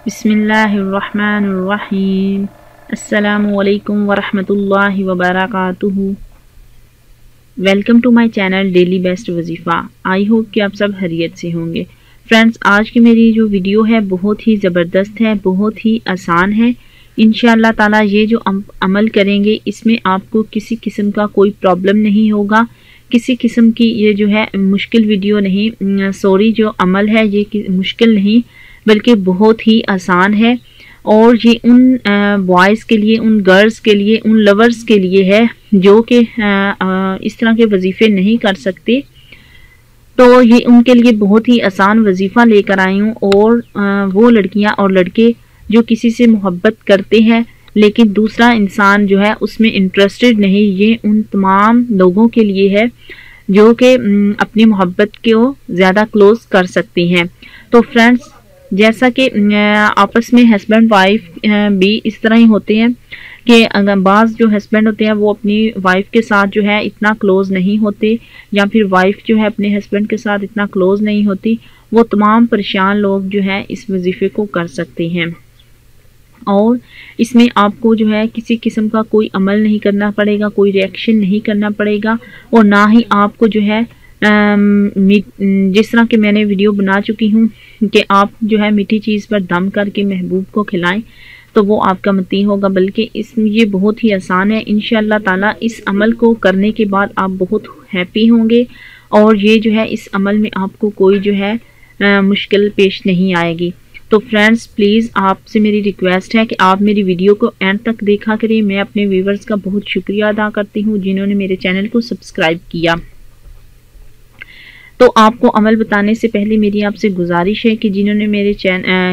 बिस्मिल्लाहिर्रहमानिर्रहीम। अस्सलामुअलैकुम वरहमतुल्लाहि वबरकातुहू। Welcome to my channel daily best वजीफ़ा। आई होप कि आप सब खैरियत से होंगे। फ्रेंड्स, आज की मेरी जो वीडियो है बहुत ही ज़बरदस्त है, बहुत ही आसान है। इंशाअल्लाह ताला ये जो अमल करेंगे इसमें आपको किसी किस्म का कोई प्रॉब्लम नहीं होगा, किसी किस्म की ये जो है मुश्किल वीडियो नहीं, सॉरी, जो अमल है ये मुश्किल नहीं बल्कि बहुत ही आसान है। और ये उन बॉयज़ के लिए, उन गर्ल्स के लिए, उन लवर्स के लिए है जो कि इस तरह के वजीफ़े नहीं कर सकते। तो ये उनके लिए बहुत ही आसान वजीफ़ा लेकर आई हूँ। और वो लड़कियाँ और लड़के जो किसी से मोहब्बत करते हैं लेकिन दूसरा इंसान जो है उसमें इंटरेस्टेड नहीं, ये उन तमाम लोगों के लिए है जो कि अपनी मोहब्बत को ज़्यादा क्लोज कर सकते हैं। तो फ्रेंड्स, जैसा कि आपस में हस्बैंड वाइफ भी इस तरह ही होते हैं कि अगर बाज़ जो हस्बैंड होते हैं वो अपनी वाइफ के साथ जो है इतना क्लोज़ नहीं होते, या फिर वाइफ जो है अपने हस्बैंड के साथ इतना क्लोज़ नहीं होती, वो तमाम परेशान लोग जो है इस वजीफ़े को कर सकते हैं। और इसमें आपको जो है किसी किस्म का कोई अमल नहीं करना पड़ेगा, कोई रिएक्शन नहीं करना पड़ेगा, और ना ही आपको जो है जिस तरह के मैंने वीडियो बना चुकी हूँ कि आप जो है मीठी चीज़ पर दम करके महबूब को खिलाएं, तो वो आपका मती होगा। बल्कि ये बहुत ही आसान है। इंशाअल्लाह ताला इस अमल को करने के बाद आप बहुत हैप्पी होंगे, और ये जो है इस अमल में आपको कोई जो है मुश्किल पेश नहीं आएगी। तो फ्रेंड्स, प्लीज़ आपसे मेरी रिक्वेस्ट है कि आप मेरी वीडियो को एंड तक देखा करें। मैं अपने व्यूवर्स का बहुत शुक्रिया अदा करती हूँ जिन्होंने मेरे चैनल को सब्सक्राइब किया। तो आपको अमल बताने से पहले मेरी आपसे गुजारिश है कि जिन्होंने मेरे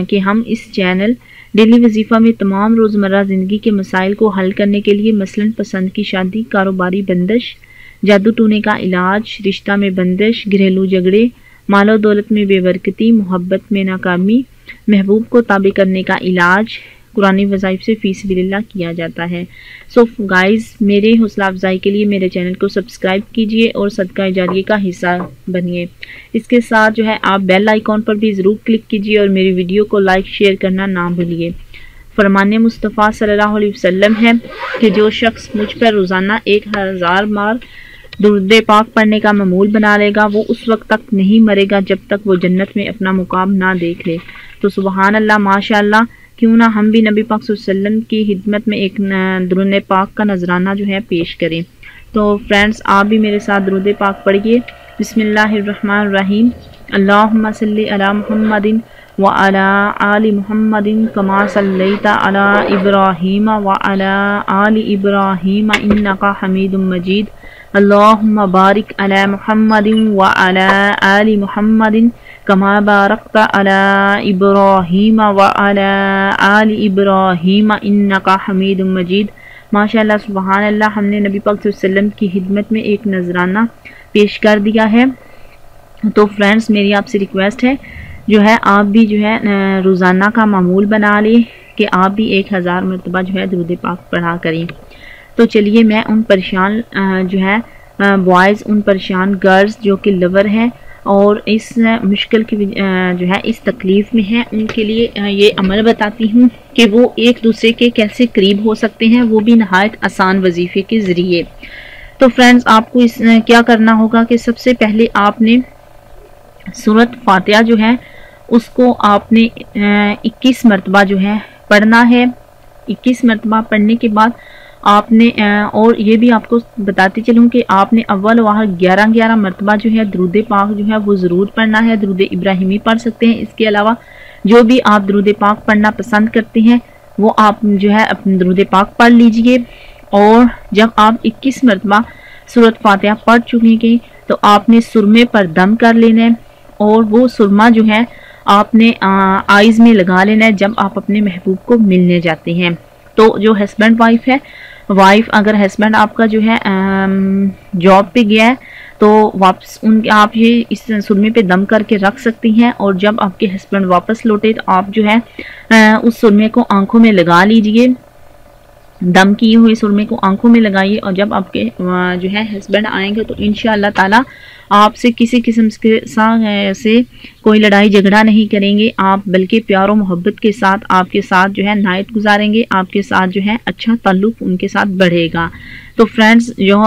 कि हम इस चैनल डेली वजीफ़ा में तमाम रोज़मर्रा ज़िंदगी के मसाइल को हल करने के लिए, मसलन पसंद की शादी, कारोबारी बंदिश, जादू टूने का इलाज, रिश्ता में बंदिश, घरेलू झगड़े, मालो दौलत में बेबरकती, मोहब्बत में नाकामी, महबूब को ताबे करने का इलाज कुरानी वज़ाइफ से फ़ी सबिलिल्लाह किया जाता है। सो गाइज़, मेरे हौसला अफजाई के लिए मेरे चैनल को सब्सक्राइब कीजिए और सदका जारिये का हिस्सा बनिए। इसके साथ जो है आप बेल आइकॉन पर भी ज़रूर क्लिक कीजिए और मेरी वीडियो को लाइक शेयर करना ना भूलिए। फरमाने मुस्तफ़ा सल्लल्लाहु अलैहि वसल्लम है कि जो शख्स मुझ पर रोज़ाना 1000 बार दुरूद पाक पढ़ने का मामूल बना लेगा वो उस वक्त तक नहीं मरेगा जब तक वो जन्नत में अपना मुकाम ना देख ले। तो सुबहान अल्लाह, माशाअल्लाह, क्यों ना हम भी नबी पाक सल्लल्लाहु अलैहि वसल्लम की खिदमत में एक दुरूद पाक का नजराना जो है पेश करें। तो फ्रेंड्स, आप भी मेरे साथ दुरूद पाक पढ़िए। बिस्मिल्लाहिर्रहमानिर्रहीम। अल्लाहुम्मा सल्लि अला मुहम्मदिन व अला आलि मुहम्मदिन कमा सल्लैता अला इब्राहीम व अला आलि इब्राहीम इन्नका हमीदुम मजीद। अल्लाहुम्मा बारिक अला मुहम्मदिन व अला आलि मुहम्मदिन कमा बारकता अला इब्राहीम व अला आलि इब्राहीम इन्नका हमीदुम मजीद। माशाअल्लाह, सुबहान अल्लाह, हमने नबी पाक सल्लल्लाहु अलैहि वसल्लम की खिदमत में एक नजराना पेश कर दिया है। तो फ्रेंड्स, मेरी आपसे रिक्वेस्ट है जो है आप भी जो है रोज़ाना का मामूल बना लें कि आप भी 1000 मरतबा जो है दुरूद पाक पढ़ा करें। तो चलिए, मैं उन परेशान जो है बॉयज़, उन परेशान गर्ल्स जो कि लवर हैं और इस मुश्किल की जो है इस तकलीफ़ में है, उनके लिए ये अमल बताती हूँ कि वो एक दूसरे के कैसे करीब हो सकते हैं, वो भी नहायत आसान वजीफ़े के ज़रिए। तो फ्रेंड्स, आपको क्या करना होगा कि सबसे पहले आपने सूरत फातिहा जो है उसको आपने 21 मरतबा जो है पढ़ना है। 21 मरतबा पढ़ने के बाद आपने और ये भी आपको बताती चलूँ कि आपने अव्वल वहाँ 11 मरतबा जो है दुरूद पाक जो है वो ज़रूर पढ़ना है। दुरूद इब्राहिमी पढ़ सकते हैं। इसके अलावा जो भी आप दुरूद पाक पढ़ना पसंद करते हैं वो आप जो है अपने दुरूद पाक पढ़ लीजिए। और जब आप 21 मरतबा सूरत फातिहा पढ़ चुकेंगे तो आपने सुरमे पर दम कर लेना है, और वो सुरमा जो है आपने आइज़ में लगा लेना है जब आप अपने महबूब को मिलने जाते हैं। तो जो हस्बैंड वाइफ है, वाइफ अगर हस्बैंड आपका जो है जॉब पे गया है तो वापस आप ये इस सुरमे पे दम करके रख सकती हैं, और जब आपके हस्बैंड वापस लौटे तो आप जो है उस सुरमे को आंखों में लगा लीजिए। دم کیے ہوئے سرمے کو آنکھوں میں لگائیے، اور جب آپ کے جو ہے ہسبینڈ آئیں گے تو انشاءاللہ تعالی آپ سے کسی قسم سے کوئی لڑائی جھگڑا نہیں کریں گے، آپ بلکہ پیار و محبت کے ساتھ آپ کے ساتھ جو ہے نائٹ گزاریں گے، آپ کے ساتھ جو ہے اچھا تعلق ان کے ساتھ بڑھے گا۔ تو فرینڈز، جو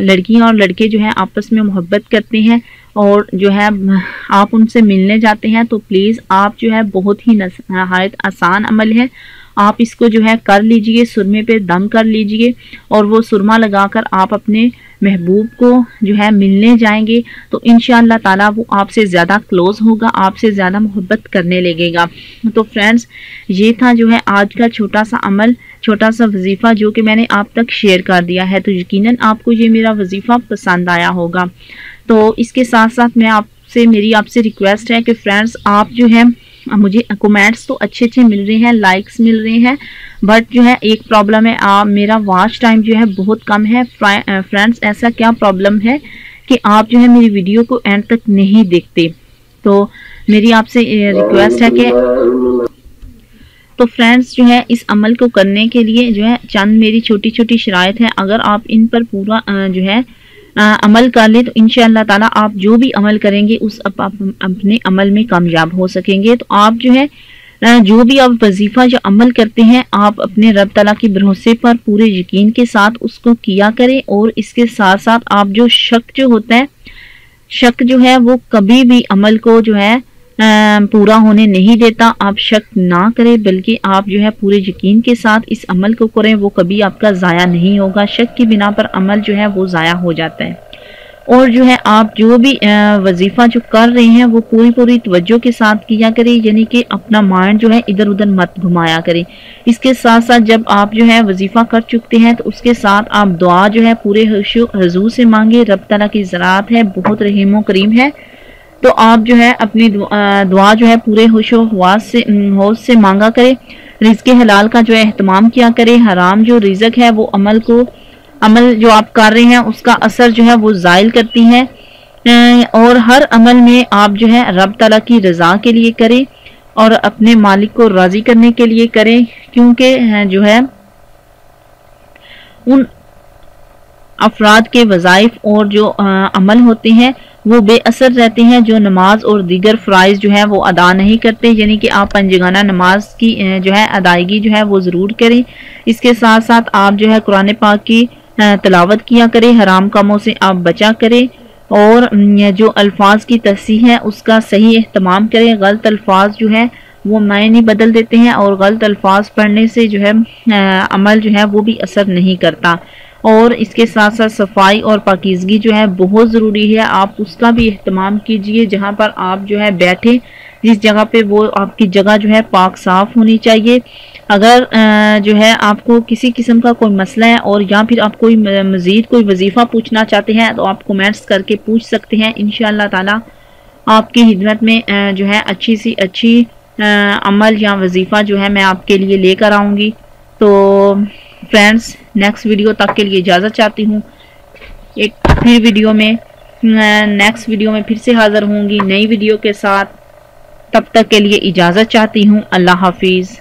لڑکیاں اور لڑکے جو ہیں آپس میں محبت کرتے ہیں اور جو ہے آپ ان سے ملنے جاتے ہیں تو پلیز آپ جو ہے بہت ہی نہایت آسان عمل ہے، آپ اس کو جو ہے کر لیجئے، سرمے پہ دم کر لیجئے اور وہ سرما لگا کر آپ اپنے محبوب کو جو ہے ملنے جائیں گے تو انشاءاللہ تعالیٰ وہ آپ سے زیادہ کلوز ہوگا، آپ سے زیادہ محبت کرنے لگے گا۔ تو فرینڈز، یہ تھا جو ہے آج کا چھوٹا سا عمل، چھوٹا سا وظیفہ جو کہ میں نے آپ تک شیئر کر دیا ہے، تو یقیناً آپ کو یہ میرا وظیفہ پسند آیا ہوگا۔ تو اس کے ساتھ ساتھ میری آپ سے ریکویسٹ ہے کہ فرینڈز، آپ جو ہے مجھے کومنٹس تو اچھے مل رہے ہیں، لائکس مل رہے ہیں، بٹ جو ہے ایک پرابلم ہے، میرا واچ ٹائم جو ہے بہت کم ہے۔ فرینڈز، ایسا کیا پرابلم ہے کہ آپ جو ہے میری ویڈیو کو اینڈ تک نہیں دیکھتے؟ تو میری آپ سے ریکویسٹ ہے کہ تو فرینڈز جو ہے اس عمل کو کرنے کے لیے جو ہے چند میری چھوٹی چھوٹی شرائط ہیں، اگر آپ ان پر پورا جو ہے عمل کر لیں تو انشاءاللہ تعالیٰ آپ جو بھی عمل کریں گے اس اپنے عمل میں کامیاب ہو سکیں گے۔ تو آپ جو ہے جو بھی آپ وظیفہ جو عمل کرتے ہیں، آپ اپنے رب تعالیٰ کے بھروسے پر پورے یقین کے ساتھ اس کو کیا کریں، اور اس کے ساتھ ساتھ آپ جو شک جو ہوتا ہے، شک جو ہے وہ کبھی بھی عمل کو جو ہے پورا ہونے نہیں دیتا، آپ شک نہ کریں بلکہ آپ جو ہے پورے یقین کے ساتھ اس عمل کو کریں، وہ کبھی آپ کا ضائع نہیں ہوگا۔ شک کی بنا پر عمل جو ہے وہ ضائع ہو جاتا ہے، اور جو ہے آپ جو بھی وظیفہ جو کر رہے ہیں وہ پوری توجہ کے ساتھ کیا کریں، یعنی کہ اپنا مائنڈ جو ہے ادھر ادھر مت گھمایا کریں۔ اس کے ساتھ ساتھ جب آپ جو ہے وظیفہ کر چکتے ہیں تو اس کے ساتھ آپ دعا جو ہے پورے حضور سے مانگے، رب تعالیٰ کی ذات ہے، بہت رحیم و کریم ہے، تو آپ جو ہے اپنی دعا جو ہے پورے ہوش سے مانگا کرے، رزق حلال کا جو ہے اہتمام کیا کرے، حرام جو رزق ہے وہ عمل جو آپ کر رہے ہیں اس کا اثر جو ہے وہ زائل کرتی ہے، اور ہر عمل میں آپ جو ہے رب تعالیٰ کی رضا کے لیے کریں اور اپنے مالک کو راضی کرنے کے لیے کریں، کیونکہ جو ہے ان افراد کے وظائف اور جو عمل ہوتے ہیں وہ بے اثر رہتے ہیں جو نماز اور دیگر فرائض جو ہے وہ ادا نہیں کرتے، یعنی کہ آپ پنجگانہ نماز کی جو ہے ادائیگی جو ہے وہ ضرور کریں۔ اس کے ساتھ ساتھ آپ جو ہے قرآن پاک کی تلاوت کیا کریں، حرام کاموں سے آپ بچا کریں، اور جو الفاظ کی تصحیح ہے اس کا صحیح اہتمام کریں۔ غلط الفاظ جو ہے وہ معنی بدل دیتے ہیں، اور غلط الفاظ پڑھنے سے جو ہے عمل جو ہے وہ بھی اثر نہیں کرتا، اور اس کے ساتھ ساتھ صفائی اور پاکیزگی جو ہے بہت ضروری ہے، آپ اس کا بھی اہتمام کیجئے۔ جہاں پر آپ جو ہے بیٹھے، جس جگہ پہ وہ آپ کی جگہ جو ہے پاک صاف ہونی چاہیے۔ اگر جو ہے آپ کو کسی قسم کا کوئی مسئلہ ہے اور یا پھر آپ کوئی مزید کوئی وظیفہ پوچھنا چاہتے ہیں تو آپ کومنٹس کر کے پوچھ سکتے ہیں، انشاءاللہ تعالی آپ کی خدمت میں جو ہے اچھی سی اچھی عمل یا وظیفہ جو ہے میں آپ کے لیے لے کر آؤں گی۔ تو فرینڈز، نیکسٹ ویڈیو تک کے لیے اجازت چاہتی ہوں، ایک پھر ویڈیو میں نیکسٹ ویڈیو میں پھر سے حاضر ہوں گی نئی ویڈیو کے ساتھ، تب تک کے لیے اجازت چاہتی ہوں۔ اللہ حافظ۔